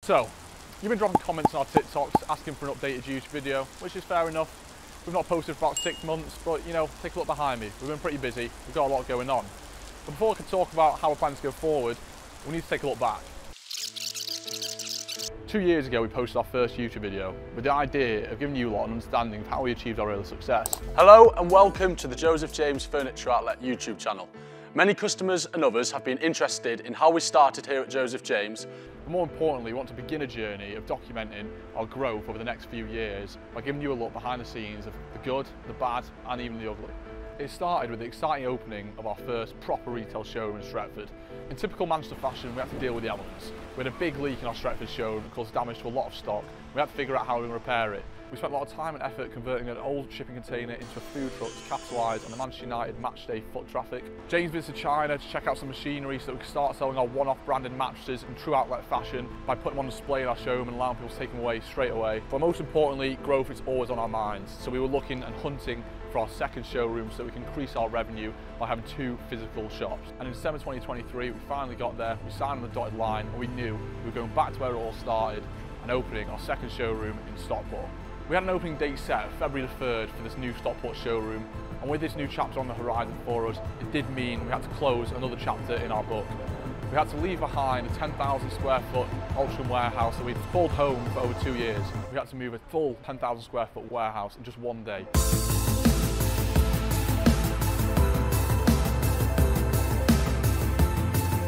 So, you've been dropping comments on our TikToks asking for an updated YouTube video, which is fair enough. We've not posted for about 6 months, but you know, take a look behind me. We've been pretty busy, we've got a lot going on. But before we can talk about how we're planning to go forward, we need to take a look back. 2 years ago, we posted our first YouTube video with the idea of giving you a lot of understanding of how we achieved our early success. Hello and welcome to the Joseph James Furniture Outlet YouTube channel. Many customers and others have been interested in how we started here at Joseph James. But more importantly, we want to begin a journey of documenting our growth over the next few years by giving you a look behind the scenes of the good, the bad, and even the ugly. It started with the exciting opening of our first proper retail showroom in Stretford. In typical Manchester fashion, we had to deal with the elements. We had a big leak in our Stretford showroom that caused damage to a lot of stock. We had to figure out how we would repair it. We spent a lot of time and effort converting an old shipping container into a food truck to capitalise on the Manchester United matchday foot traffic. James visited China to check out some machinery so that we could start selling our one-off branded mattresses in true outlet fashion by putting them on display in our showroom and allowing people to take them away straight away. But most importantly, growth is always on our minds. So we were looking and hunting for our second showroom so we can increase our revenue by having 2 physical shops. And in December 2023, we finally got there, we signed on the dotted line, and we knew we were going back to where it all started and opening our second showroom in Stockport. We had an opening date set of February the 3rd for this new Stockport showroom, and with this new chapter on the horizon for us, it did mean we had to close another chapter in our book. We had to leave behind a 10,000 square foot Altrincham warehouse that we'd called home for over 2 years. We had to move a full 10,000 square foot warehouse in just 1 day.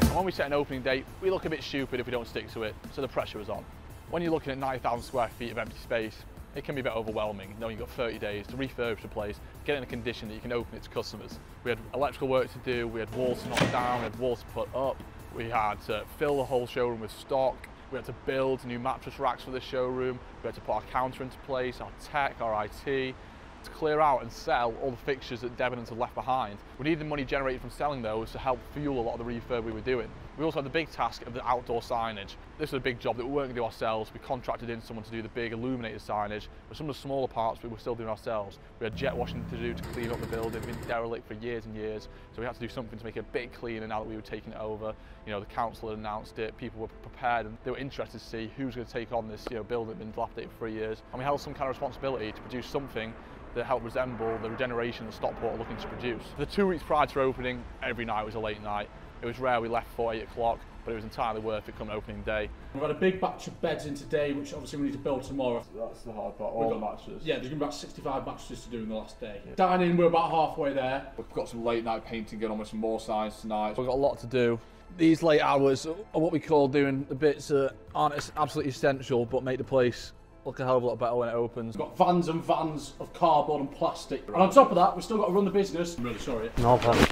And when we set an opening date, we look a bit stupid if we don't stick to it, so the pressure was on. When you're looking at 90,000 square feet of empty space, it can be a bit overwhelming, knowing you've got 30 days to refurbish the place, get it in a condition that you can open it to customers. We had electrical work to do, we had walls to knock down, we had walls to put up, we had to fill the whole showroom with stock, we had to build new mattress racks for the showroom, we had to put our counter into place, our tech, our IT, to clear out and sell all the fixtures that Debenhams had left behind. We needed the money generated from selling those to help fuel a lot of the refurb we were doing. We also had the big task of the outdoor signage. This was a big job that we weren't going to do ourselves. We contracted in someone to do the big illuminated signage, but some of the smaller parts we were still doing ourselves. We had jet washing to do to clean up the building. It's been derelict for years and years, so we had to do something to make it a bit cleaner now that we were taking it over. You know, the council had announced it, people were prepared and they were interested to see who's going to take on this building that had been dilapidated for 3 years. And we held some kind of responsibility to produce something that helped resemble the regeneration that Stockport are looking to produce. For the 2 weeks prior to opening, every night was a late night. It was rare we left before 8 o'clock, but it was entirely worth it come opening day. We've got a big batch of beds in today, which obviously we need to build tomorrow. That's the hard part, all the mattresses. Yeah, there's going to be about 65 mattresses to do in the last day. Yeah. Dining, we're about halfway there. We've got some late night painting going on with some more signs tonight. We've got a lot to do. These late hours are what we call doing the bits that aren't absolutely essential, but make the place look a hell of a lot better when it opens. We've got vans and vans of cardboard and plastic. And on top of that, we've still got to run the business. I'm really sorry. No problem.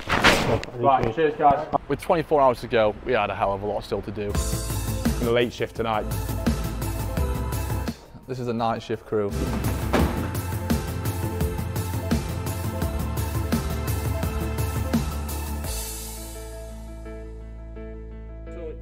Right, cheers guys. With 24 hours to go, we had a hell of a lot still to do. The late shift tonight. This is a night shift crew.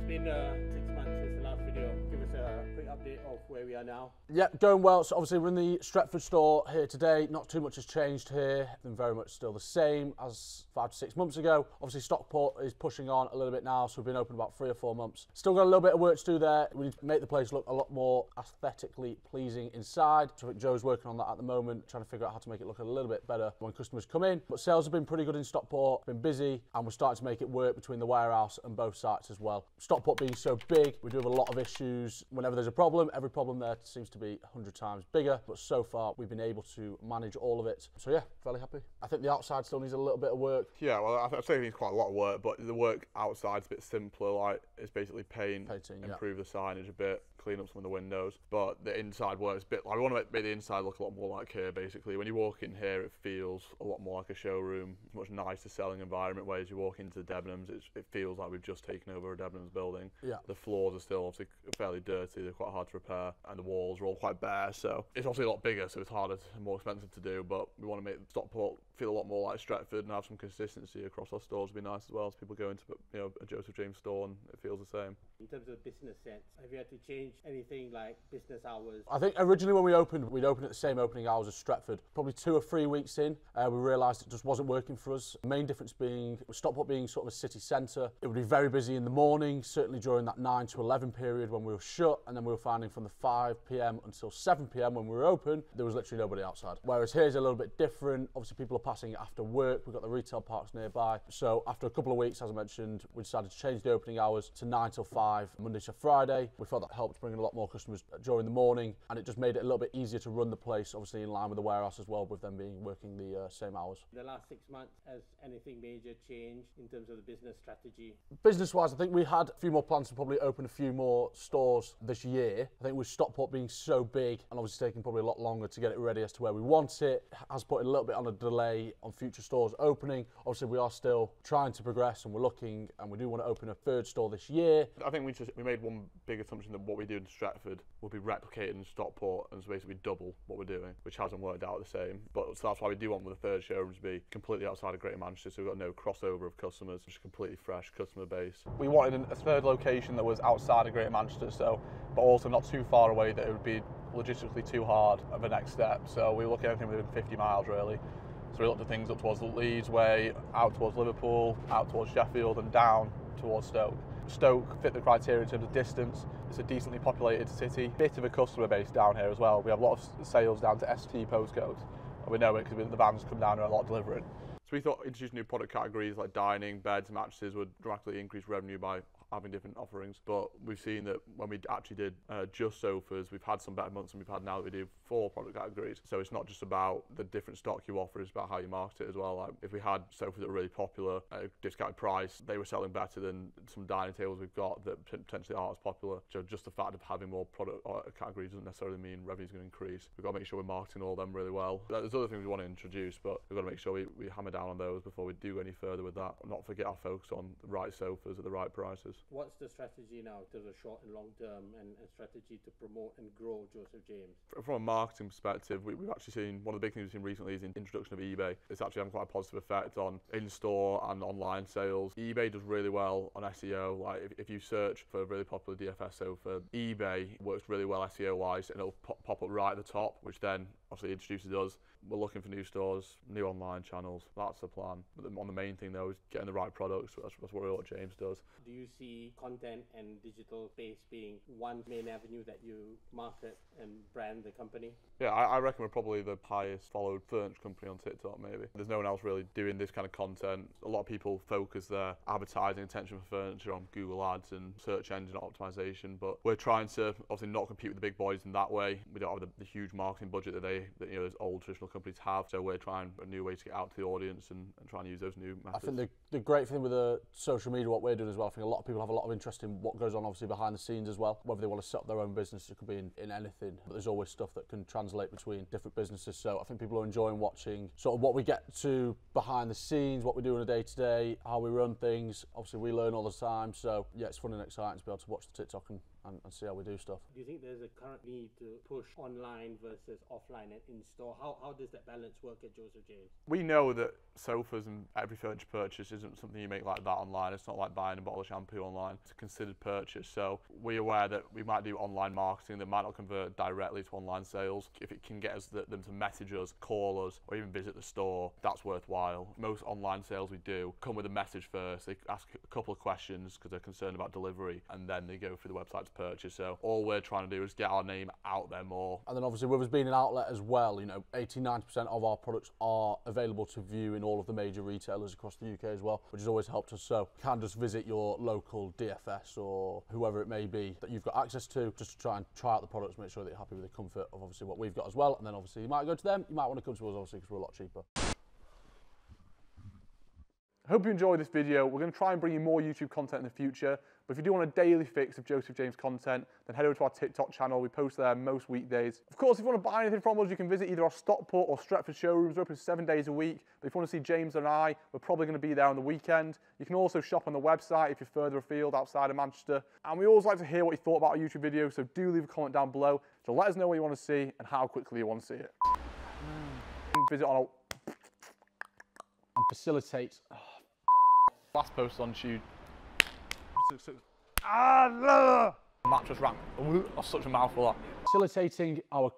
Been 6 months since the last video. Give us a quick update of where we are now. Yep, going well. So obviously we're in the Stretford store here today. Not too much has changed here. Been very much still the same as 5 to 6 months ago. Obviously Stockport is pushing on a little bit now, so we've been open about 3 or 4 months. Still got a little bit of work to do there. We need to make the place look a lot more aesthetically pleasing inside. So I think Joe's working on that at the moment, trying to figure out how to make it look a little bit better when customers come in. But sales have been pretty good in Stockport, been busy, and we're starting to make it work between the warehouse and both sites as well. Stockport being so big, we do have a lot of issues. Whenever there's a problem, every problem there seems to be 100 times bigger, but so far we've been able to manage all of it. So yeah, fairly happy. I think the outside still needs a little bit of work. Yeah, well, I'd say it needs quite a lot of work, but the work outside's a bit simpler, like it's basically painting, improve the signage a bit, clean up some of the windows, but the inside works a bit, like, we want to make the inside look a lot more like here, basically. When you walk in here, it feels a lot more like a showroom. It's a much nicer selling environment, whereas you walk into Debenhams, it feels like we've just taken over a Debenhams building. Yeah. The floors are still obviously fairly dirty, they're quite hard hard to repair, and the walls are all quite bare, so it's obviously a lot bigger, so it's harder and more expensive to do, but we want to make Stockport feel a lot more like Stretford and have some consistency across our stores. Would be nice as well, so people go into a Joseph James store and it feels the same. In terms of business sense, have you had to change anything like business hours? I think originally when we opened, we'd open at the same opening hours as Stretford. Probably 2 or 3 weeks in, we realised it just wasn't working for us. The main difference being, Stockport being sort of a city centre, it would be very busy in the morning, certainly during that 9 to 11 period when we were shut, and then we were finding from the 5 p.m. until 7 p.m. when we were open, there was literally nobody outside. Whereas here's a little bit different. Obviously people are passing after work, we've got the retail parks nearby. So after a couple of weeks, as I mentioned, we decided to change the opening hours to 9 till 5, Monday to Friday. We felt that helped bring in a lot more customers during the morning, and it just made it a little bit easier to run the place, obviously in line with the warehouse as well, with them being working the same hours. The last 6 months, has anything major changed in terms of the business strategy? Business-wise, I think we had a few more plans to probably open a few more stores this year. I think with Stockport being so big and obviously taking probably a lot longer to get it ready as to where we want it, has put a little bit on a delay on future stores opening. Obviously, we are still trying to progress and we're looking, and we do want to open a 3rd store this year. I think we made one big assumption that what we do in Stretford will be replicated in Stockport, and so basically double what we're doing, which hasn't worked out the same. But so that's why we do want with the 3rd showroom to be completely outside of Greater Manchester, so we've got no crossover of customers, just a completely fresh customer base. We wanted a 3rd location that was outside of Greater Manchester, so but also not too far away that it would be logistically too hard of a next step. So we look at anything within 50 miles really. So we looked at things up towards the Leeds way, out towards Liverpool, out towards Sheffield, and down towards Stoke. Stoke fit the criteria in terms of distance. It's a decently populated city, bit of a customer base down here as well. We have a lot of sales down to ST postcodes, and we know it because the vans come down here a lot delivering. So we thought introducing new product categories like dining, beds, mattresses would dramatically increase revenue by having different offerings, but we've seen that when we actually did just sofas, we've had some better months than we've had now that we do 4 product categories. So it's not just about the different stock you offer, it's about how you market it as well. Like if we had sofas that were really popular at a discounted price, they were selling better than some dining tables we've got that potentially aren't as popular. So just the fact of having more product categories doesn't necessarily mean revenue's going to increase. We've got to make sure we're marketing all of them really well. There's other things we want to introduce, but we've got to make sure we hammer down on those before we do go any further with that. Not forget our focus on the right sofas at the right prices. What's the strategy now in terms of short and long term, and strategy to promote and grow Joseph James? From a marketing perspective, we've actually seen, one of the big things we've seen recently is the introduction of eBay. It's actually having quite a positive effect on in-store and online sales. eBay does really well on SEO. Like if you search for a really popular DFS sofa, eBay works really well SEO-wise, and it'll pop up right at the top, which then obviously introduces us. We're looking for new stores, new online channels. That's the plan. But on the main thing though is getting the right products. That's what James does. Do you see content and digital space being one main avenue that you market and brand the company? Yeah, I reckon we're probably the highest followed furniture company on TikTok maybe. There's no one else really doing this kind of content. A lot of people focus their advertising attention for furniture on Google Ads and search engine optimization, but we're trying to obviously not compete with the big boys in that way. We don't have the huge marketing budget that those old traditional companies have, so we're trying a new way to get out to the audience and trying to use those new methods. I think the great thing with the social media, what we're doing as well, I think a lot of people have a lot of interest in what goes on obviously behind the scenes as well. Whether they want to set up their own business, it could be in anything, but there's always stuff that can translate between different businesses. So I think people are enjoying watching sort of what we get to behind the scenes, what we do on a day-to-day, how we run things. Obviously we learn all the time, so yeah, it's fun and exciting to be able to watch the TikTok and see how we do stuff. Do you think there's a current need to push online versus offline and in-store? How does that balance work at Joseph James? We know that sofas and every furniture purchase isn't something you make like that online. It's not like buying a bottle of shampoo online. It's a considered purchase. So we're aware that we might do online marketing that might not convert directly to online sales. If it can get us them to message us, call us, or even visit the store, that's worthwhile. Most online sales we do come with a message first. They ask a couple of questions because they're concerned about delivery, and then they go through the website to purchase. So all we're trying to do is get our name out there more. And then obviously with us being an outlet as well, 80-90% of our products are available to view in all of the major retailers across the UK as well, which has always helped us. So you can just visit your local DFS or whoever it may be that you've got access to, just to try and try out the products, make sure that you're happy with the comfort of obviously what we've got as well. And then obviously you might go to them, you might want to come to us obviously because we're a lot cheaper. I hope you enjoyed this video. We're going to try and bring you more YouTube content in the future, but if you do want a daily fix of Joseph James content, then head over to our TikTok channel. We post there most weekdays. Of course, if you want to buy anything from us, you can visit either our Stockport or Stretford showrooms. We're open 7 days a week, but if you want to see James and I, we're probably going to be there on the weekend. You can also shop on the website if you're further afield outside of Manchester. And we always like to hear what you thought about our YouTube video, so do leave a comment down below to let us know what you want to see and how quickly you want to see it. Visit on our... And facilitate. Last post on YouTube. Mattress rank. That's such a mouthful. Facilitating our